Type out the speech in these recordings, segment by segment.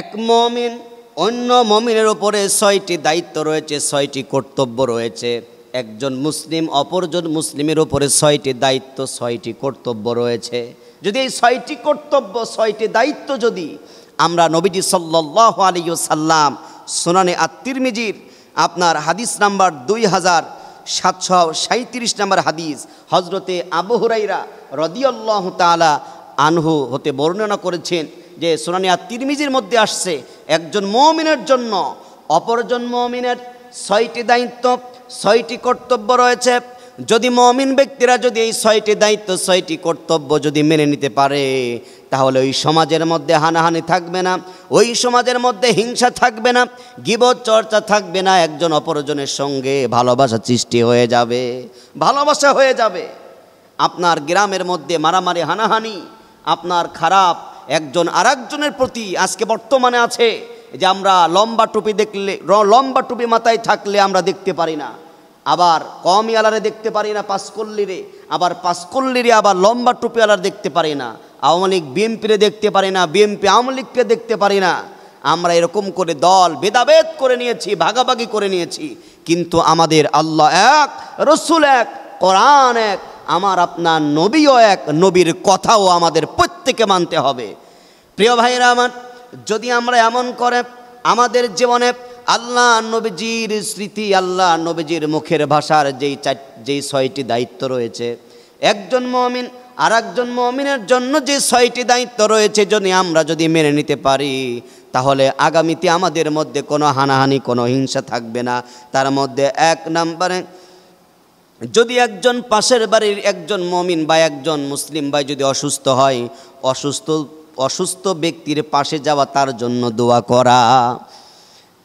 এক মুমিন অন্য মুমিনের উপরে ৬টি দায়িত্ব রয়েছে, ৬টি কর্তব্য রয়েছে। একজন মুসলিম অপরজন মুসলিমের উপরে ৬টি দায়িত্ব, ৬টি কর্তব্য রয়েছে। যদি এই ৬টি কর্তব্য, ৬টি দায়িত্ব যদি আমরা নবীজি সাল্লাল্লাহু আলাইহি ওয়াসাল্লাম সুনানে আত-তিরমিজির আপনার হাদিস নাম্বার 2737 নম্বর হাদিস, হযরতে আবু হুরায়রা রাদিয়াল্লাহু তাআলা আনহু হতে বর্ণনা করেছেন যে সুনানে আত-তিরমিজির মধ্যে আসছে, একজন মুমিনের জন্য অপরজন মুমিনের ৬টি দায়িত্ব, ৬টি কর্তব্য রয়েছে। যদি মুমিন ব্যক্তিরা যদি এই ৬টি দায়িত্ব, ৬টি কর্তব্য যদি মেনে নিতে পারে, তাহলে ওই সমাজের মধ্যে হানাহানি থাকবে না, ওই সমাজের মধ্যে হিংসা থাকবে না, গীবত চর্চা থাকবে না, একজন অপরজনের সঙ্গে ভালোবাসা সৃষ্টি হয়ে যাবে, ভালোবাসা হয়ে যাবে। আপনার গ্রামের মধ্যে মারামারি হানাহানি, আপনার খারাপ একজন আরেকজনের প্রতি আজকে বর্তমানে আছে যে আমরা লম্বা টুপি দেখলে, লম্বা টুপি মাথায় থাকলে আমরা দেখতে পারি না, আবার কমই আলারে দেখতে পারি না, পাঁচকল্লিরে, আবার পাঁচকল্লিরে আবার লম্বা টুপি আলার দেখতে পারি না, আওয়ামী লীগ বিএনপিরে দেখতে পারি না, বিএনপি আওয়ামী লীগকে দেখতে পারি না। আমরা এরকম করে দল ভেদাভেদ করে নিয়েছি, ভাগাভাগি করে নিয়েছি, কিন্তু আমাদের আল্লাহ এক, রসুল এক, কোরআন এক, আমার আপনার নবীও এক, নবীর কথাও আমাদের প্রত্যেকে মানতে হবে। প্রিয় ভাইরা আমার, যদি আমরা এমন করে আমাদের জীবনে আল্লাহ নবীজির স্মৃতি, আল্লাহ নবীজির মুখের ভাষার যেই ৬টি দায়িত্ব রয়েছে, একজন মুমিন আর একজন মুমিনের জন্য যে ৬টি দায়িত্ব রয়েছে, যদি আমরা যদি মেনে নিতে পারি, তাহলে আগামীতে আমাদের মধ্যে কোনো হানাহানি, কোনো হিংসা থাকবে না। তার মধ্যে এক নম্বরে, যদি একজন পাশের বাড়ির একজন মুমিন বা একজন মুসলিম ভাই যদি অসুস্থ হয়, অসুস্থ ব্যক্তির পাশে যাওয়া, তার জন্য দোয়া করা।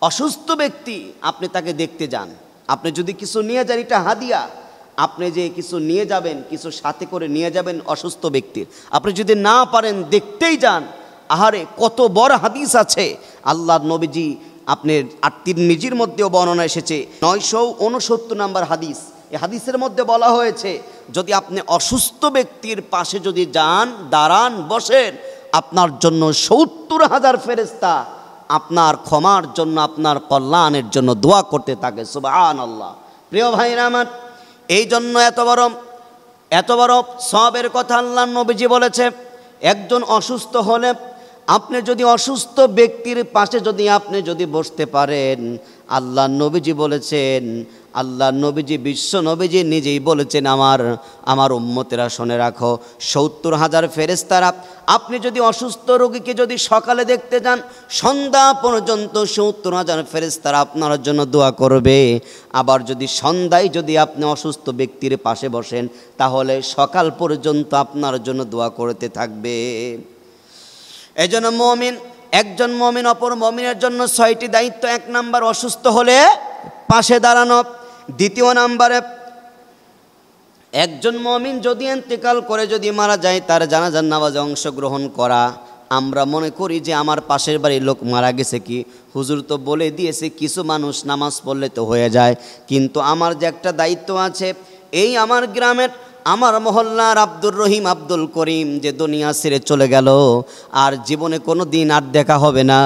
অসুস্থ ব্যক্তি, আপনি তাকে দেখতে যান, আপনি যদি কিছু নিয়ে যান, এটা হাদিয়া, আপনি যে কিছু নিয়ে যাবেন, কিছু সাথে করে নিয়ে যাবেন অসুস্থ ব্যক্তির, আপনি যদি না পারেন দেখতেই যান। আহারে কত বড় হাদিস আছে আল্লাহর নবীজি, আপনার আত-তিরমিজির মধ্যেও বর্ণনা এসেছে 969 নম্বর হাদিস। এই হাদিসের মধ্যে বলা হয়েছে, যদি আপনি অসুস্থ ব্যক্তির পাশে যদি যান, দাঁড়ান, বসেন, আপনার জন্য ৭০,০০০ ফেরেশতা আপনার ক্ষমার জন্য, আপনার কল্যাণের জন্য দোয়া করতে থাকে। সুবহানাল্লাহ। প্রিয় ভাইরা আমার, এই জন্য এত বড় সওয়াবের কথা আল্লাহ নবীজি বলেছে। একজন অসুস্থ হলে আপনি যদি অসুস্থ ব্যক্তির পাশে যদি আপনি যদি বসতে পারেন, আল্লাহ নবীজি বলেছেন, আল্লাহ নবীজি, বিশ্ব নবীজি নিজেই বলেছেন, আমার উম্মতেরা শুনে রাখো, ৭০,০০০ ফেরেশতারা, আপনি যদি অসুস্থ রোগীকে যদি সকালে দেখতে যান, সন্ধ্যা পর্যন্ত ৭০,০০০ ফেরেশতারা আপনার জন্য দোয়া করবে। আবার যদি সন্ধ্যায় যদি আপনি অসুস্থ ব্যক্তির পাশে বসেন, তাহলে সকাল পর্যন্ত আপনার জন্য দোয়া করতে থাকবে। এজন্য একজন মুমিন অপর মুমিনের জন্য ৬টি দায়িত্ব। এক নাম্বার, অসুস্থ হলে পাশে দাঁড়ানো। দ্বিতীয় নাম্বারে, একজন মুমিন যদি ইন্তেকাল করে, যদি মারা যায়, তার জানাজার নামাজে অংশগ্রহণ করা। আমরা মনে করি যে আমার পাশের বাড়ির লোক মারা গেছে, কি হুজুর তো বলে দিয়েছে কিছু মানুষ নামাজ পড়লে তো হয়ে যায়, কিন্তু আমার যে একটা দায়িত্ব আছে, এই আমার গ্রামের, আমার মহল্লার আব্দুর রহিম, আব্দুল করিম যে দুনিয়া ছেড়ে চলে গেল, আর জীবনে কোনো দিন আর দেখা হবে না,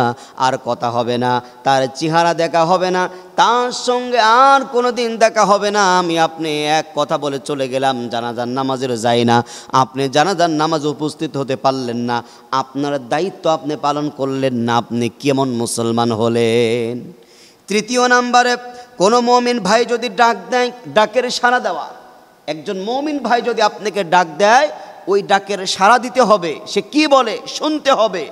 আর কথা হবে না, তার চেহারা দেখা হবে না, তার সঙ্গে আর কোনো দিন দেখা হবে না। আমি আপনি এক কথা বলে চলে গেলাম, জানাজার নামাজের যাই না, আপনি জানাজার নামাজ উপস্থিত হতে পারলেন না, আপনার দায়িত্ব আপনি পালন করলেন না, আপনি কেমন মুসলমান হলেন? তৃতীয় নাম্বারে, কোনো মুমিন ভাই যদি ডাক দেয়, ডাকের সাড়া দেওয়া। একজন মুমিন ভাই যদি আপনাকে ডাক দেয়, ওই ডাকের সাড়া দিতে হবে। সে কি বলে শুনতে হবে,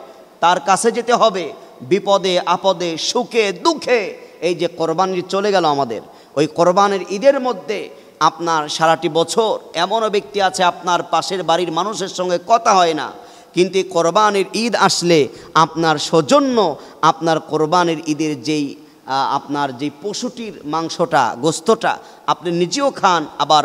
তার কাছে যেতে হবে, বিপদে আপদে, সুখে দুঃখে। এই যে কোরবানি চলে গেল আমাদের, ওই কোরবানির ঈদের মধ্যে আপনার সারাটি বছর এমনও ব্যক্তি আছে আপনার পাশের বাড়ির মানুষের সঙ্গে কথা হয় না, কিন্তু কোরবানির ঈদ আসলে আপনার সৌজন্য, আপনার কোরবানির ঈদের আপনার যেই পশুটির মাংসটা, গোস্তটা আপনি নিজেও খান, আবার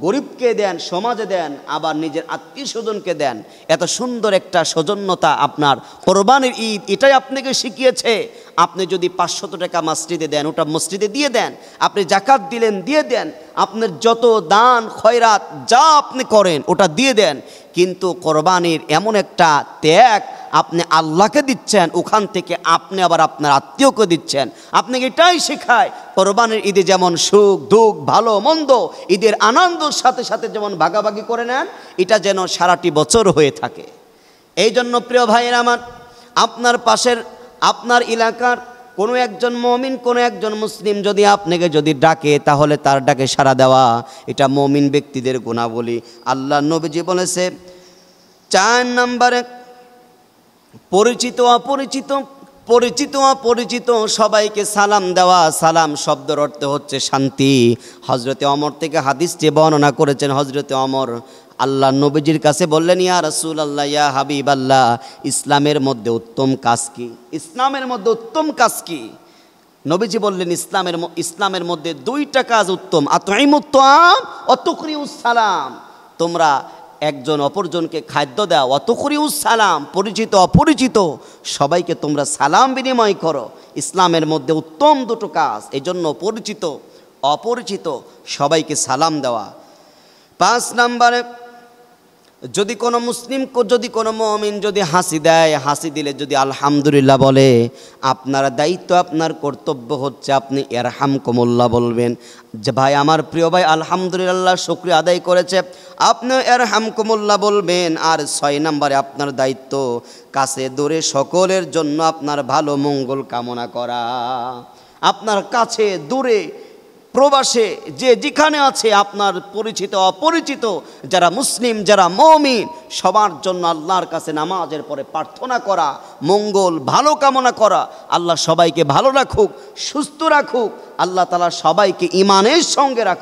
গরিবকে দেন, সমাজে দেন, আবার নিজের আত্মীয় স্বজনকে দেন। এত সুন্দর একটা সৌজন্যতা আপনার কোরবানির ঈদ এটাই আপনাকে শিখিয়েছে। আপনি যদি 500 টাকা মসজিদে দেন, ওটা মসজিদে দিয়ে দেন। আপনি জাকাত দিলেন, দিয়ে দেন। আপনার যত দান খয়রাত যা আপনি করেন ওটা দিয়ে দেন। কিন্তু কোরবানির এমন একটা ত্যাগ আপনি আল্লাহকে দিচ্ছেন, ওখান থেকে আপনি আবার আপনার আত্মীয়কে দিচ্ছেন। আপনাকে এটাই শেখায় কোরবানির ঈদে যেমন সুখ দুঃখ ভালো মন্দ ঈদের আনন্দের সাথে সাথে যেমন ভাগাভাগি করে নেন, এটা যেন সারাটি বছর হয়ে থাকে। এই জন্য প্রিয় ভাইয়ের আমার, আপনার পাশের আপনার এলাকার কোনো একজন মুমিন কোনো একজন মুসলিম যদি আপনাকে যদি ডাকে, তাহলে তার ডাকে সাড়া দেওয়া, এটা মুমিন ব্যক্তিদের গুণাবলী। আল্লাহ নবীজি বলেছে 4 নম্বরে পরিচিত অপরিচিত, পরিচিত অপরিচিত সবাইকে সালাম দেওয়া। সালাম শব্দের অর্থ হচ্ছে শান্তি। হজরতে ওমর থেকে হাদিসটি বর্ণনা করেছেন হজরতে ওমর আল্লাহ নবীজির কাছে বললেন, ইয়া রাসূলুল্লাহ, ইয়া হাবিবাল্লাহ, ইসলামের মধ্যে উত্তম কাজ কি? ইসলামের মধ্যে উত্তম কাজ কি? নবীজি বললেন, ইসলামের মধ্যে 2টা কাজ উত্তম। আতঈমুত তাআম ওয়া তুকরিউস সালাম, তোমরা একজন অপরজনকে খাদ্য দাও। ওয়া তুকরিউস সালাম, পরিচিত অপরিচিত সবাইকে তোমরা সালাম বিনিময় করো। ইসলামের মধ্যে উত্তম 2টো কাজ, এজন্য পরিচিত অপরিচিত সবাইকে সালাম দেওয়া। 5 নম্বরে, যদি কোনো মুসলিম যদি কোনো মুমিন যদি হাসি দেয়, হাসি দিলে যদি আলহামদুলিল্লাহ বলে, আপনার দায়িত্ব আপনার কর্তব্য হচ্ছে আপনি ইয়ারহামকুমুল্লাহ বলবেন। যে ভাই আমার প্রিয় ভাই আলহামদুলিল্লাহ শুকরিয়া আদায় করেছে, আপনি ইয়ারহামকুমুল্লাহ বলবেন। আর 6 নম্বরে আপনার দায়িত্ব কাছে দূরে সকলের জন্য আপনার ভালো মঙ্গল কামনা করা। আপনার কাছে দূরে প্রবাসে যে যেখানে আছে আপনার পরিচিত অপরিচিত যারা মুসলিম যারা মুমিন সবার জন্য আল্লাহর কাছে নামাজের পরে প্রার্থনা করা, মঙ্গল ভালো কামনা করা। আল্লাহ সবাইকে ভালো রাখুক, সুস্থ রাখুক, আল্লাহ তাআলা সবাইকে ঈমানের সঙ্গে রাখুক।